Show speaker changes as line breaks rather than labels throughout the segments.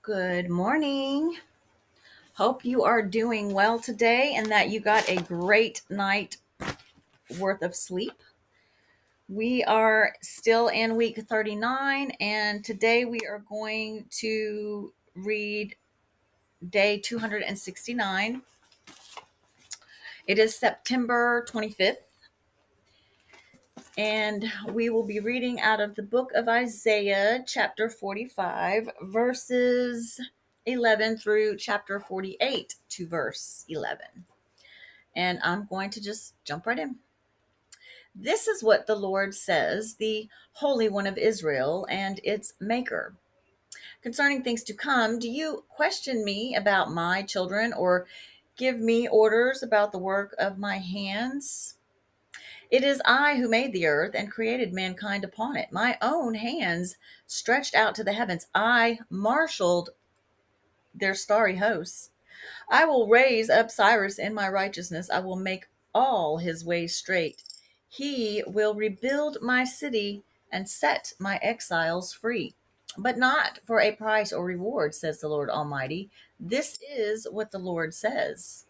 Good morning. Hope you are doing well today and that you got a great night worth of sleep. We are still in week 39, and today we are going to read day 269. It is September 25th, and we will be reading out of the book of Isaiah, chapter 45, verses 11 through chapter 48 to verse 11. And I'm going to just jump right in. This is what the Lord says, the Holy One of Israel and its Maker. Concerning things to come, do you question me about my children or give me orders about the work of my hands? It is I who made the earth and created mankind upon it. My own hands stretched out to the heavens. I marshaled their starry hosts. I will raise up Cyrus in my righteousness. I will make all his ways straight. He will rebuild my city and set my exiles free. But not for a price or reward, says the Lord Almighty. This is what the Lord says.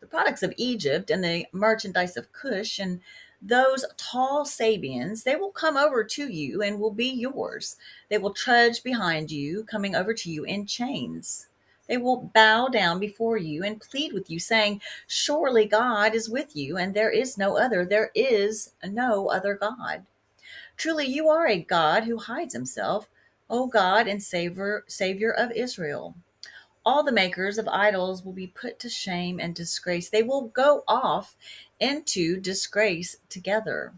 The products of Egypt and the merchandise of Cush and those tall Sabians, they will come over to you and will be yours. They will trudge behind you, coming over to you in chains. They will bow down before you and plead with you, saying, surely God is with you, and there is no other. There is no other God. Truly, you are a God who hides himself, O God and Savior of Israel. All the makers of idols will be put to shame and disgrace. They will go off into disgrace together.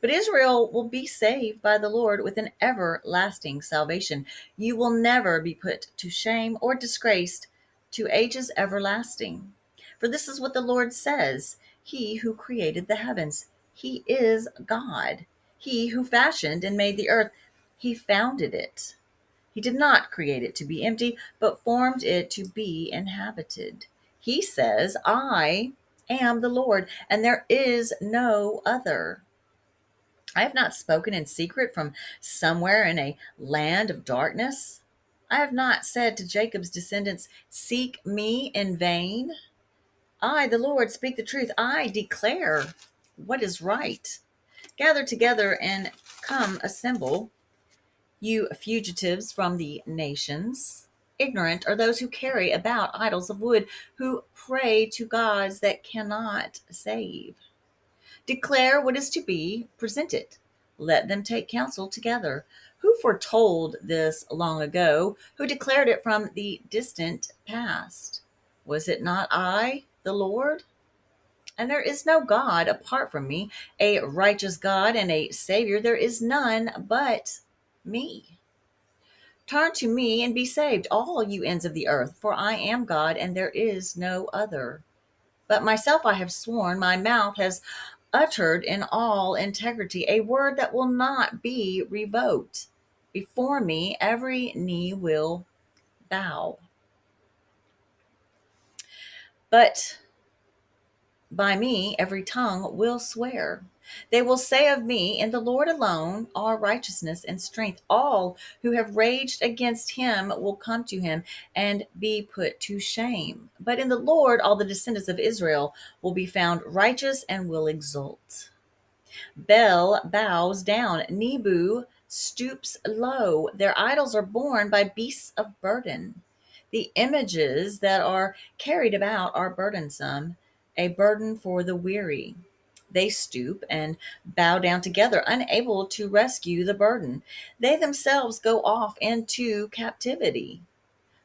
But Israel will be saved by the Lord with an everlasting salvation. You will never be put to shame or disgraced to ages everlasting. For this is what the Lord says, He who created the heavens, He is God. He who fashioned and made the earth, He founded it. He did not create it to be empty, but formed it to be inhabited. He says, I am the Lord, and there is no other. I have not spoken in secret from somewhere in a land of darkness. I have not said to Jacob's descendants, seek me in vain. I, the Lord, speak the truth. I declare what is right. Gather together and come assemble, you fugitives from the nations. Ignorant are those who carry about idols of wood, who pray to gods that cannot save. Declare what is to be, present it. Let them take counsel together. Who foretold this long ago? Who declared it from the distant past? Was it not I, the Lord? And there is no God apart from me, a righteous God and a Savior. There is none but me. Turn to me and be saved, all you ends of the earth, for I am God and there is no other. But myself I have sworn, my mouth has uttered in all integrity a word that will not be revoked. Before me every knee will bow. But by me every tongue will swear. They will say of me, in the Lord alone are righteousness and strength. All who have raged against him will come to him and be put to shame. But in the Lord all the descendants of Israel will be found righteous and will exult. Bel bows down, Nebu stoops low. Their idols are borne by beasts of burden. The images that are carried about are burdensome, a burden for the weary. They stoop and bow down together, unable to rescue the burden. They themselves go off into captivity.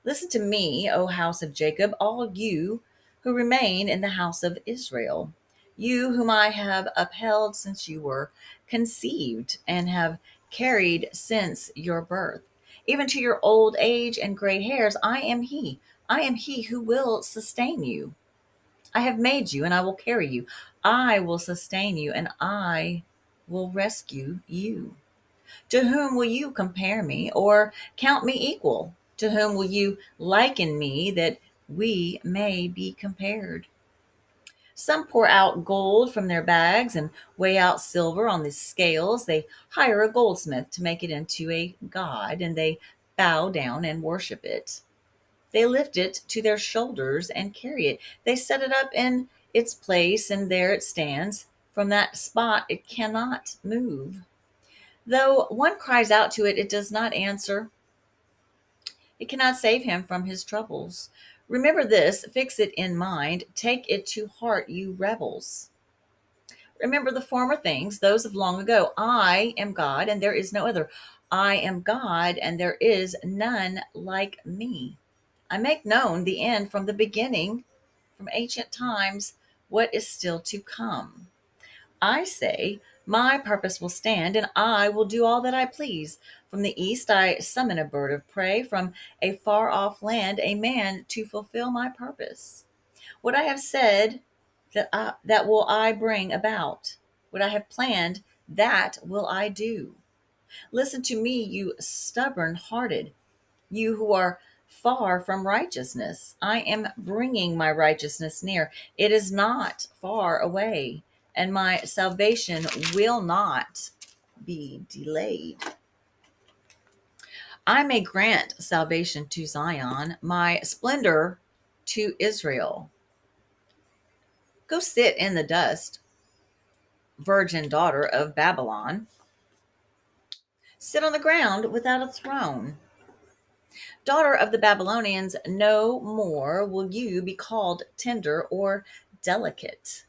Listen to me, O house of Jacob, all you who remain in the house of Israel, you whom I have upheld since you were conceived and have carried since your birth. Even to your old age and gray hairs, I am He. I am He who will sustain you. I have made you and I will carry you. I will sustain you and I will rescue you. To whom will you compare me or count me equal? To whom will you liken me that we may be compared? Some pour out gold from their bags and weigh out silver on the scales. They hire a goldsmith to make it into a god, and they bow down and worship it. They lift it to their shoulders and carry it. They set it up in its place, and there it stands. From that spot it cannot move. Though one cries out to it, it does not answer. It cannot save him from his troubles. Remember this, fix it in mind, take it to heart, you rebels. Remember the former things, those of long ago. I am God, and there is no other. I am God, and there is none like me. I make known the end from the beginning, from ancient times, what is still to come. I say, my purpose will stand, and I will do all that I please. From the east I summon a bird of prey, from a far off land a man to fulfill my purpose. What I have said, that will I bring about. What I have planned, that will I do. Listen to me, you stubborn hearted, you who are far from righteousness. I am bringing my righteousness near. It is not far away, and my salvation will not be delayed. I may grant salvation to Zion, my splendor to Israel. Go sit in the dust, virgin daughter of Babylon. Sit on the ground without a throne. Daughter of the Babylonians, no more will you be called tender or delicate.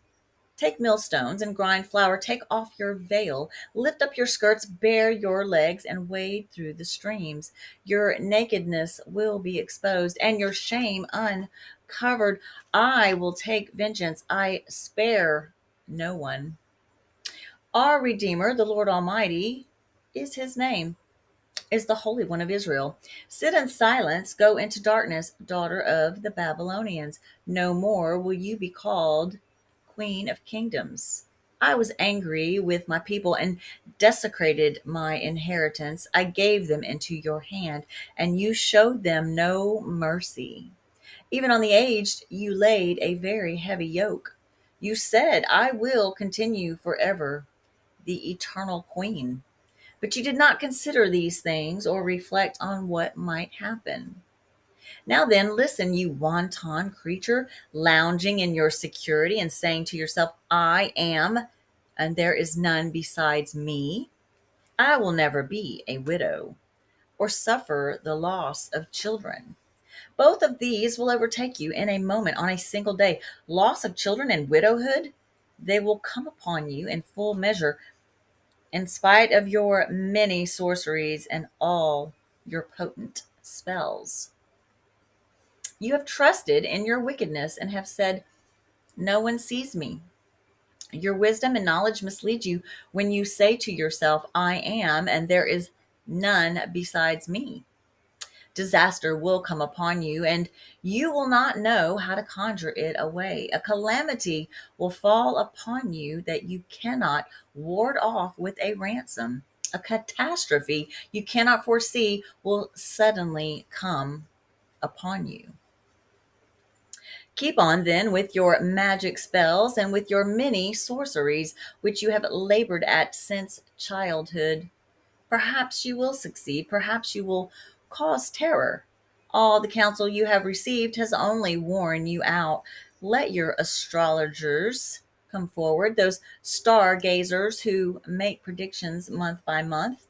Take millstones and grind flour. Take off your veil. Lift up your skirts, bare your legs, and wade through the streams. Your nakedness will be exposed, and your shame uncovered. I will take vengeance. I spare no one. Our Redeemer, the Lord Almighty, is his name, is the Holy One of Israel. Sit in silence, go into darkness, daughter of the Babylonians. No more will you be called Queen of Kingdoms. I was angry with my people and desecrated my inheritance. I gave them into your hand, and you showed them no mercy. Even on the aged, you laid a very heavy yoke. You said, I will continue forever, the eternal Queen. But you did not consider these things or reflect on what might happen. Now then, listen, you wanton creature, lounging in your security and saying to yourself, I am, and there is none besides me. I will never be a widow or suffer the loss of children. Both of these will overtake you in a moment, on a single day. Loss of children and widowhood, they will come upon you in full measure, in spite of your many sorceries and all your potent spells. You have trusted in your wickedness and have said, no one sees me. Your wisdom and knowledge mislead you when you say to yourself, I am, and there is none besides me. Disaster will come upon you, and you will not know how to conjure it away. A calamity will fall upon you that you cannot ward off with a ransom. A catastrophe you cannot foresee will suddenly come upon you. Keep on then with your magic spells and with your many sorceries, which you have labored at since childhood. Perhaps you will succeed. Perhaps you will cause terror. All the counsel you have received has only worn you out. Let your astrologers come forward, those stargazers who make predictions month by month.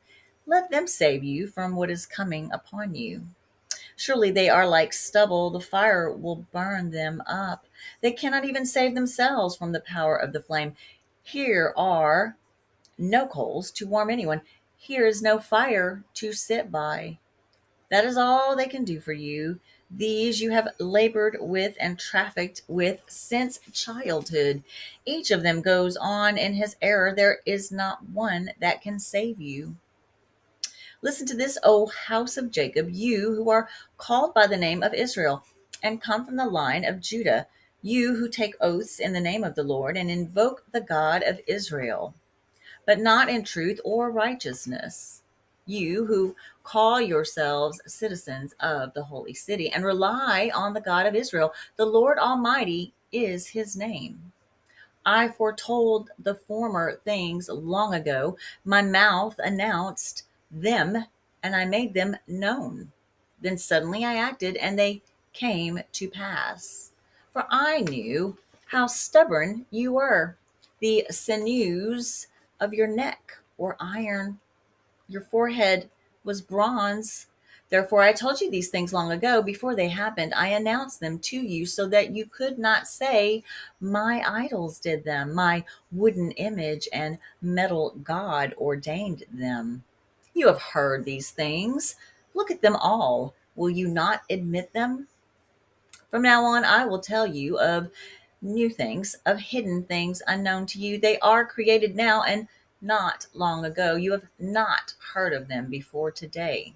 Let them save you from what is coming upon you. Surely they are like stubble, the fire will burn them up. They cannot even save themselves from the power of the flame. Here are no coals to warm anyone. Here is no fire to sit by. That is all they can do for you. These you have labored with and trafficked with since childhood. Each of them goes on in his error. There is not one that can save you. Listen to this, O house of Jacob, you who are called by the name of Israel and come from the line of Judah, you who take oaths in the name of the Lord and invoke the God of Israel, but not in truth or righteousness. You who call yourselves citizens of the holy city and rely on the God of Israel, the Lord Almighty is his name. I foretold the former things long ago. My mouth announced them, and I made them known. Then suddenly I acted, and they came to pass. For I knew how stubborn you were. The sinews of your neck were iron, your forehead was bronze. Therefore, I told you these things long ago before they happened. I announced them to you so that you could not say, my idols did them, my wooden image and metal god ordained them. You have heard these things. Look at them all. Will you not admit them? From now on, I will tell you of new things, of hidden things unknown to you. They are created now and not long ago. You have not heard of them before today.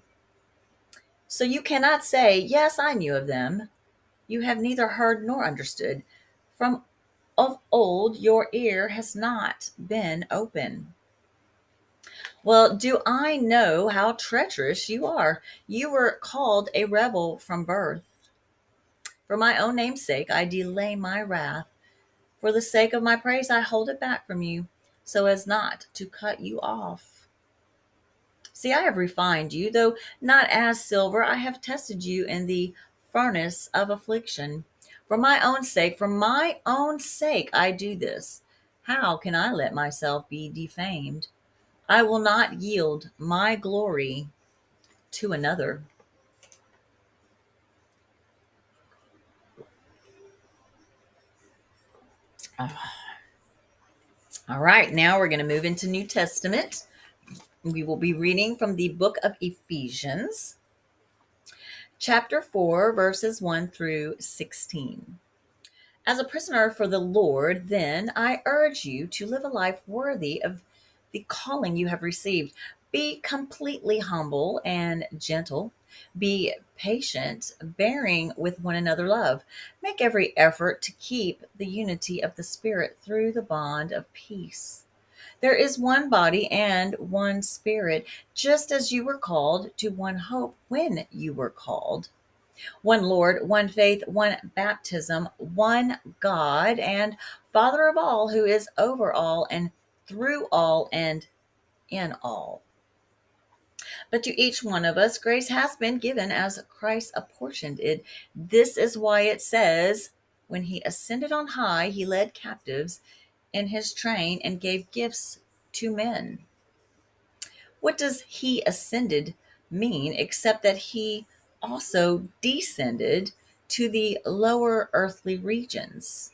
So you cannot say, yes, I knew of them. You have neither heard nor understood. From of old, your ear has not been open. Well, do I know how treacherous you are? You were called a rebel from birth. For my own name's sake, I delay my wrath. For the sake of my praise, I hold it back from you, so as not to cut you off. See, I have refined you, though not as silver. I have tested you in the furnace of affliction. For my own sake, I do this. How can I let myself be defamed? I will not yield my glory to another. All right, now we're going to move into New Testament. We will be reading from the book of Ephesians, chapter 4, verses 1 through 16. As a prisoner for the Lord, then, I urge you to live a life worthy of the calling you have received. Be completely humble and gentle. Be patient, bearing with one another love. Make every effort to keep the unity of the Spirit through the bond of peace. There is one body and one Spirit, just as you were called to one hope when you were called. One Lord, one faith, one baptism, one God and Father of all, who is over all and through all and in all. But to each one of us, grace has been given as Christ apportioned it. This is why it says, when he ascended on high, he led captives in his train and gave gifts to men. What does he ascended mean except that he also descended to the lower earthly regions?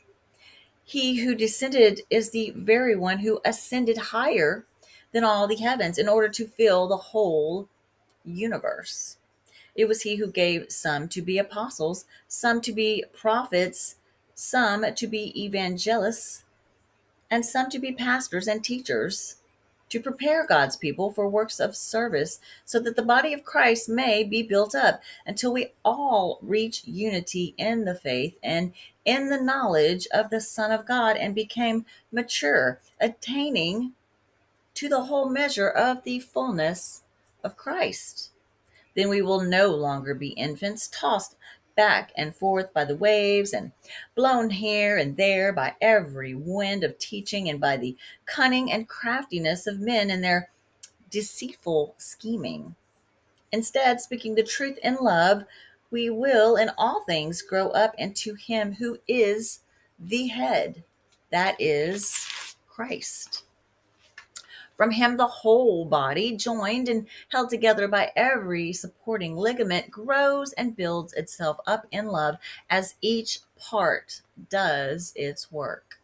He who descended is the very one who ascended higher than all the heavens in order to fill the whole universe. It was he who gave some to be apostles, some to be prophets, some to be evangelists, and some to be pastors and teachers, to prepare God's people for works of service, so that the body of Christ may be built up until we all reach unity in the faith and in the knowledge of the Son of God and became mature, attaining to the whole measure of the fullness of Christ. Then we will no longer be infants, tossed back and forth by the waves and blown here and there by every wind of teaching and by the cunning and craftiness of men in their deceitful scheming. Instead, speaking the truth in love, we will in all things grow up into him who is the head, that is Christ. From him, the whole body, joined and held together by every supporting ligament, grows and builds itself up in love as each part does its work.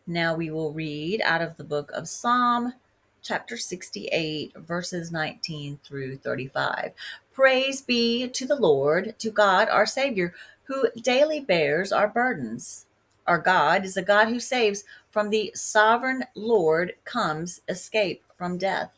Now we will read out of the book of Psalm, chapter 68, verses 19 through 35. Praise be to the Lord, to God our Savior, who daily bears our burdens. Our God is a God who saves. From the sovereign Lord comes escape from death.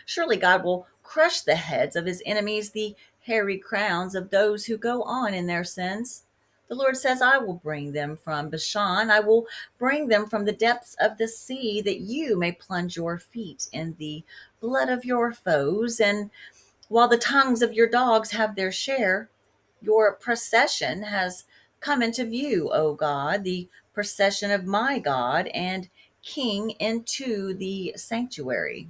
Surely God will crush the heads of his enemies, the hairy crowns of those who go on in their sins. The Lord says, I will bring them from Bashan. I will bring them from the depths of the sea, that you may plunge your feet in the blood of your foes. And while the tongues of your dogs have their share, your procession has come into view, O God, the procession of my God and King into the sanctuary.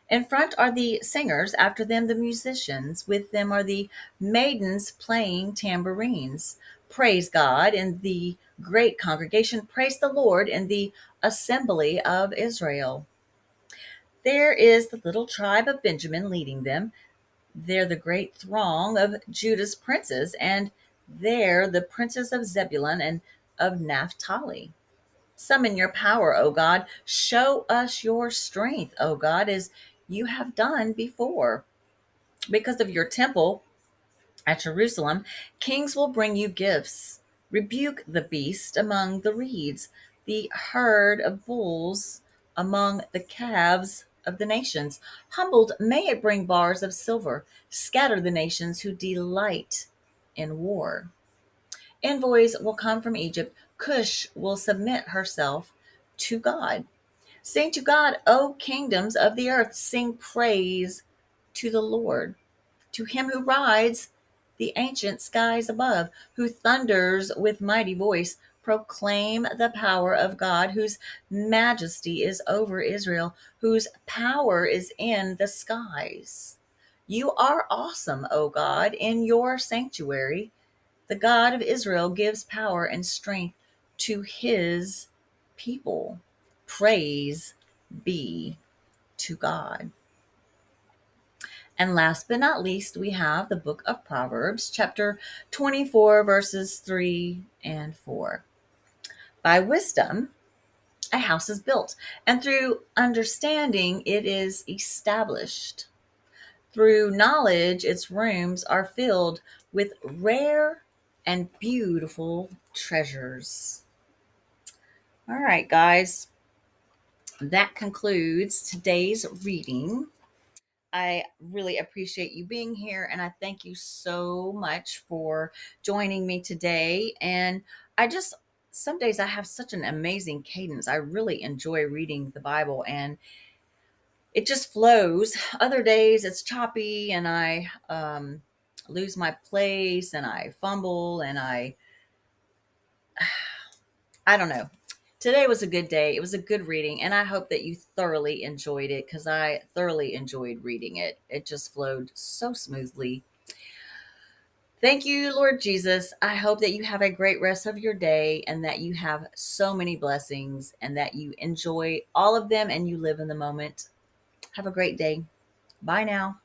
In front are the singers, after them the musicians, with them are the maidens playing tambourines. Praise God in the great congregation, praise the Lord in the assembly of Israel. There is the little tribe of Benjamin leading them. There the great throng of Judah's princes, and there the princes of Zebulun and of Naphtali. Summon your power, O God. Show us your strength, O God, as you have done before. Because of your temple at Jerusalem, kings will bring you gifts. Rebuke the beast among the reeds, the herd of bulls among the calves of the nations. Humbled, may it bring bars of silver. Scatter the nations who delight in war. Envoys will come from Egypt. Cush will submit herself to God. Sing to God, O kingdoms of the earth. Sing praise to the Lord, to him who rides the ancient skies above, who thunders with mighty voice. Proclaim the power of God, whose majesty is over Israel, whose power is in the skies. You are awesome, O God, in your sanctuary. The God of Israel gives power and strength to his people. Praise be to God. And last but not least, we have the book of Proverbs, chapter 24, verses 3 and 4. By wisdom, a house is built, and through understanding, it is established. Through knowledge, its rooms are filled with rare and beautiful treasures. All right, guys, that concludes today's reading. I really appreciate you being here, and I thank you so much for joining me today. And some days I have such an amazing cadence. I really enjoy reading the Bible, and it just flows. Other days it's choppy, and I lose my place, and I fumble, and I don't know. Today was a good day. It was a good reading, and I hope that you thoroughly enjoyed it, because I thoroughly enjoyed reading it. It just flowed so smoothly. Thank you, Lord Jesus. I hope that you have a great rest of your day, and that you have so many blessings, and that you enjoy all of them and you live in the moment. Have a great day. Bye now.